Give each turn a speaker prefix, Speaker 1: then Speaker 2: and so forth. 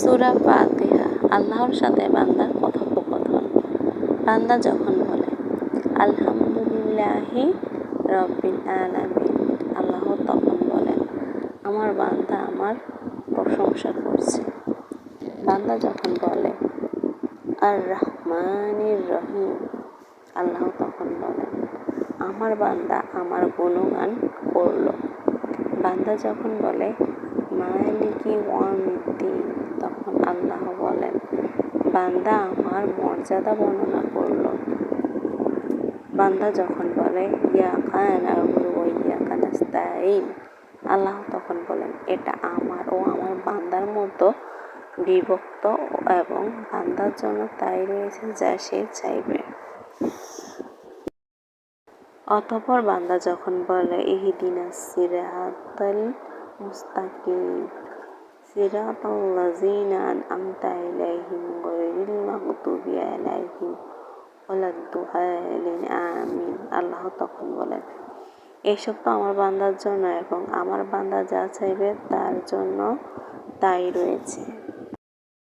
Speaker 1: সূরা ফাতিহা আল্লাহর সাথে বান্দার কথোপকথন। বান্দা যখন বলে আলহামদুলিল্লাহি রব্বিল আলামিন, আল্লাহ তখন বলেন আমার বান্দা আমার প্রশংসা করছে। বান্দা যখন বলে আর রহমানির রহিম, আল্লাহ তখন বলেন আমার বান্দা আমার গুণগান করল। বান্দা যখন বলে মালিকি ইয়াউমিদ্দিন, তখন আল্লাহ বলেন বান্দা আমার মর্যাদা বর্ণনা করল। বান্দা যখন বলে ইয়াকা না'বুদু ওয়া ইয়াকা নাস্তাঈন, আল্লাহ তখন বলেন এটা আমার ও আমার বান্দার মধ্যে বিভক্ত এবং বান্দার জন্য তাই রয়েছে যা সে চাইবে। অতঃপর বান্দা যখন বলে ইহদিনাস সিরাতাল মুস্তাকিম, সিরাতাল্লাযীনা আন'আমতা আলাইহিম গায়রিল মাগদুবি আলাইহিম ওয়ালাদ-দাল্লিন আমিন, আল্লাহ তখন বলেন এসব তো আমার বান্দার জন্য এবং আমার বান্দা যা চাইবে তার জন্য তাই রয়েছে।